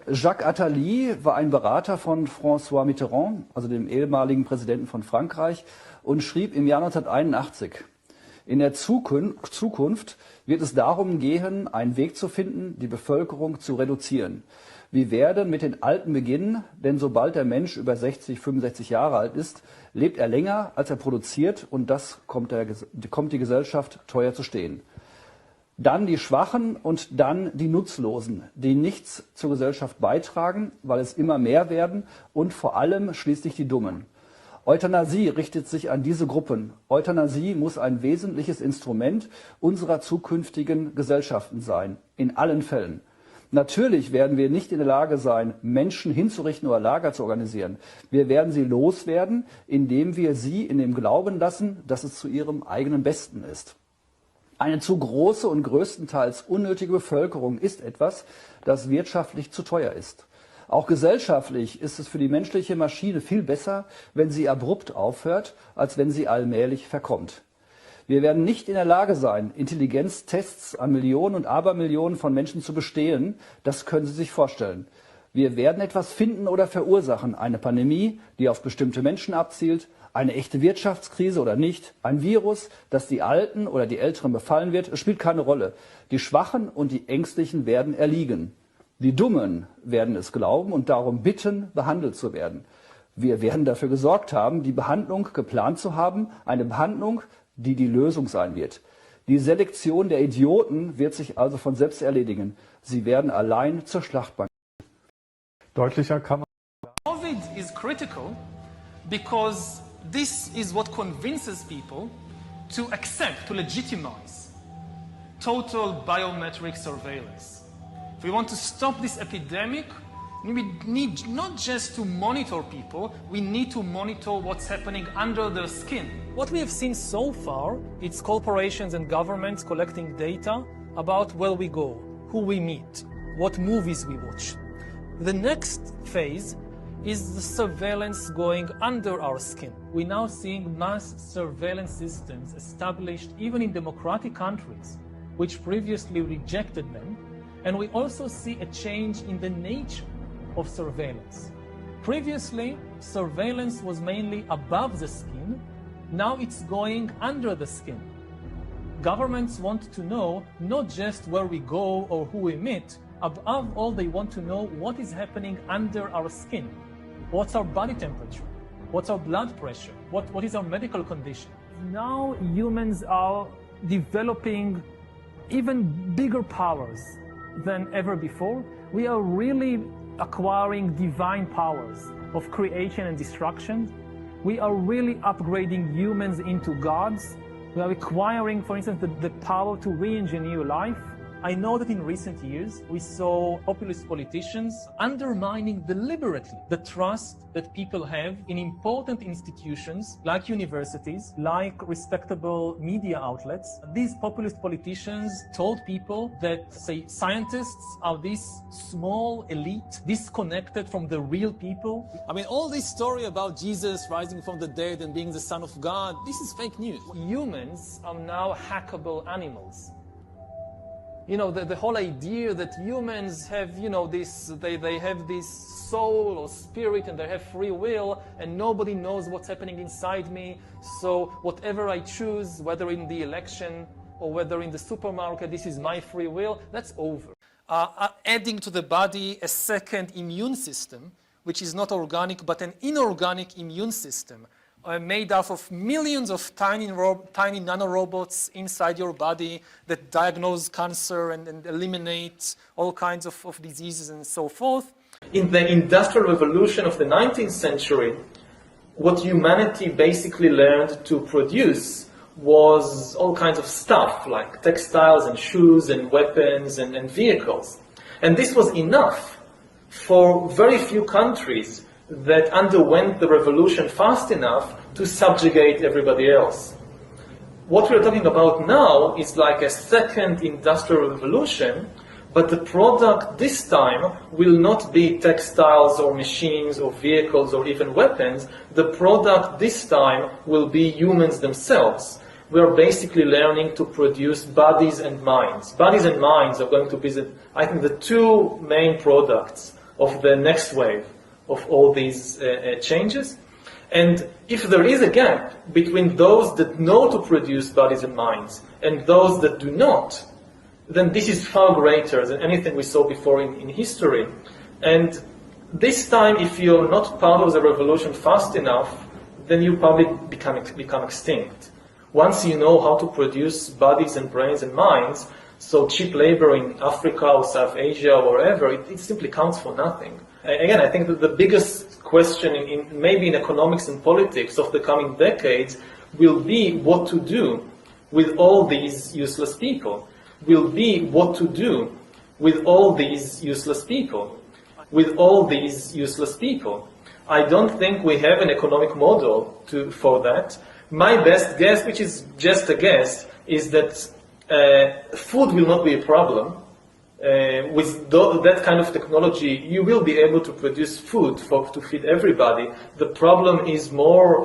Jacques Attali war ein Berater von François Mitterrand, also dem ehemaligen Präsidenten von Frankreich, und schrieb im Jahr 1981: In der Zukunft wird es darum gehen, einen Weg zu finden, die Bevölkerung zu reduzieren. Wir werden mit den Alten beginnen, denn sobald der Mensch über 60, 65 Jahre alt ist, lebt er länger, als er produziert, und das kommt die Gesellschaft teuer zu stehen. Dann die Schwachen und dann die Nutzlosen, die nichts zur Gesellschaft beitragen, weil es immer mehr werden, und vor allem schließlich die Dummen. Euthanasie richtet sich an diese Gruppen. Euthanasie muss ein wesentliches Instrument unserer zukünftigen Gesellschaften sein, in allen Fällen. Natürlich werden wir nicht in der Lage sein, Menschen hinzurichten oder Lager zu organisieren. Wir werden sie loswerden, indem wir sie in dem Glauben lassen, dass es zu ihrem eigenen Besten ist. Eine zu große und größtenteils unnötige Bevölkerung ist etwas, das wirtschaftlich zu teuer ist. Auch gesellschaftlich ist es für die menschliche Maschine viel besser, wenn sie abrupt aufhört, als wenn sie allmählich verkommt. Wir werden nicht in der Lage sein, Intelligenztests an Millionen und Abermillionen von Menschen zu bestehen. Das können Sie sich vorstellen. Wir werden etwas finden oder verursachen. Eine Pandemie, die auf bestimmte Menschen abzielt, eine echte Wirtschaftskrise oder nicht, ein Virus, das die Alten oder die Älteren befallen wird, es spielt keine Rolle. Die Schwachen und die Ängstlichen werden erliegen. Die Dummen werden es glauben und darum bitten, behandelt zu werden. Wir werden dafür gesorgt haben, die Behandlung geplant zu haben, eine Behandlung, die die Lösung sein wird. Die Selektion der Idioten wird sich also von selbst erledigen. Sie werden allein zur Schlachtbank. Deutlicher kann man. COVID is critical because this is what convinces people to accept, to legitimize total biometric surveillance. If we want to stop this epidemic, we need not just to monitor people, we need to monitor what's happening under their skin. What we have seen so far is corporations and governments collecting data about where we go, who we meet, what movies we watch. The next phase is the surveillance going under our skin. We're now seeing mass surveillance systems established even in democratic countries, which previously rejected them. And we also see a change in the nature of surveillance. Previously, surveillance was mainly above the skin. Now it's going under the skin. Governments want to know not just where we go or who we meet. Above all, they want to know what is happening under our skin. What's our body temperature? What's our blood pressure? What is our medical condition? Now humans are developing even bigger powers than ever before. We are really acquiring divine powers of creation and destruction. We are really upgrading humans into gods. We are acquiring, for instance, the power to re-engineer life. I know that in recent years, we saw populist politicians undermining deliberately the trust that people have in important institutions like universities, like respectable media outlets. These populist politicians told people that, say, scientists are this small elite, disconnected from the real people. I mean, all this story about Jesus rising from the dead and being the Son of God, this is fake news. Humans are now hackable animals. You know, the whole idea that humans have, you know, they have this soul or spirit and they have free will and nobody knows what's happening inside me. So whatever I choose, whether in the election or whether in the supermarket, this is my free will, that's over. Adding to the body a second immune system, which is not organic but an inorganic immune system, made up of millions of tiny nanorobots inside your body that diagnose cancer and eliminate all kinds of diseases and so forth. In the Industrial Revolution of the 19th century, what humanity basically learned to produce was all kinds of stuff, like textiles and shoes and weapons and vehicles. And this was enough for very few countries that underwent the revolution fast enough to subjugate everybody else. What we're talking about now is like a second industrial revolution, but the product this time will not be textiles or machines or vehicles or even weapons. The product this time will be humans themselves. We are basically learning to produce bodies and minds. Bodies and minds are going to be, I think, the two main products of the next wave of all these changes. And if there is a gap between those that know to produce bodies and minds and those that do not, then this is far greater than anything we saw before in history. And this time, if you're not part of the revolution fast enough, then you probably become extinct. Once you know how to produce bodies and brains and minds, so cheap labor in Africa or South Asia or wherever, it simply counts for nothing. Again, I think that the biggest question maybe in economics and politics of the coming decades will be what to do with all these useless people. Will be what to do with all these useless people. With all these useless people. I don't think we have an economic model for that. My best guess, which is just a guess, is that food will not be a problem. With that kind of technology, you will be able to produce food to feed everybody. The problem is more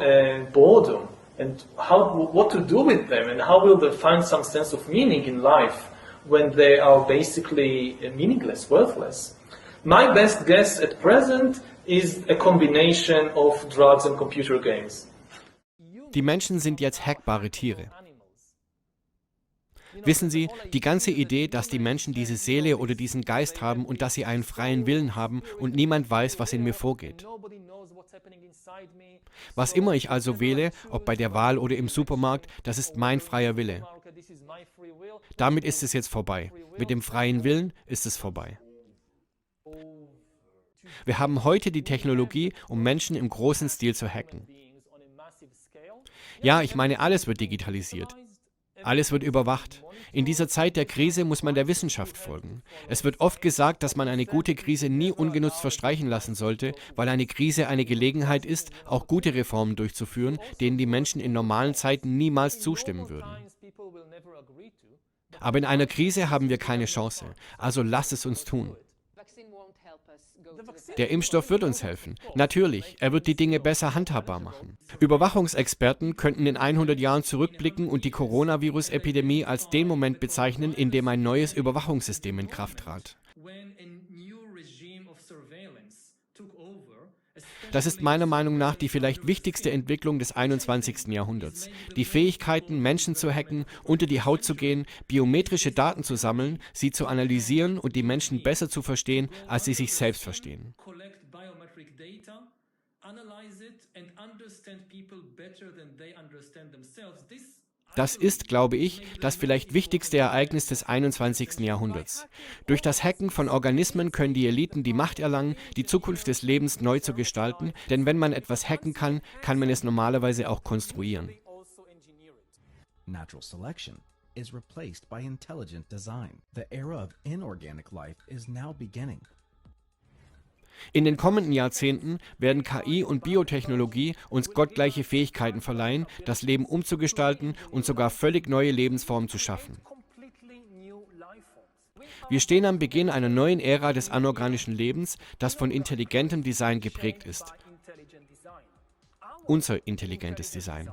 boredom and what to do with them and how will they find some sense of meaning in life when they are basically meaningless, worthless. My best guess at present is a combination of drugs and computer games. Die Menschen sind jetzt hackbare Tiere. Wissen Sie, die ganze Idee, dass die Menschen diese Seele oder diesen Geist haben und dass sie einen freien Willen haben und niemand weiß, was in mir vorgeht. Was immer ich also wähle, ob bei der Wahl oder im Supermarkt, das ist mein freier Wille. Damit ist es jetzt vorbei. Mit dem freien Willen ist es vorbei. Wir haben heute die Technologie, um Menschen im großen Stil zu hacken. Ja, ich meine, alles wird digitalisiert. Alles wird überwacht. In dieser Zeit der Krise muss man der Wissenschaft folgen. Es wird oft gesagt, dass man eine gute Krise nie ungenutzt verstreichen lassen sollte, weil eine Krise eine Gelegenheit ist, auch gute Reformen durchzuführen, denen die Menschen in normalen Zeiten niemals zustimmen würden. Aber in einer Krise haben wir keine Chance. Also lasst es uns tun. Der Impfstoff wird uns helfen. Natürlich, er wird die Dinge besser handhabbar machen. Überwachungsexperten könnten in 100 Jahren zurückblicken und die Coronavirus-Epidemie als den Moment bezeichnen, in dem ein neues Überwachungssystem in Kraft trat. Das ist meiner Meinung nach die vielleicht wichtigste Entwicklung des 21. Jahrhunderts. Die Fähigkeiten, Menschen zu hacken, unter die Haut zu gehen, biometrische Daten zu sammeln, sie zu analysieren und die Menschen besser zu verstehen, als sie sich selbst verstehen. Das ist, glaube ich, das vielleicht wichtigste Ereignis des 21. Jahrhunderts. Durch das Hacken von Organismen können die Eliten die Macht erlangen, die Zukunft des Lebens neu zu gestalten, denn wenn man etwas hacken kann, kann man es normalerweise auch konstruieren. Natural selection is replaced by intelligent design. The era of inorganic life is now beginning. In den kommenden Jahrzehnten werden KI und Biotechnologie uns gottgleiche Fähigkeiten verleihen, das Leben umzugestalten und sogar völlig neue Lebensformen zu schaffen. Wir stehen am Beginn einer neuen Ära des anorganischen Lebens, das von intelligentem Design geprägt ist. Unser intelligentes Design.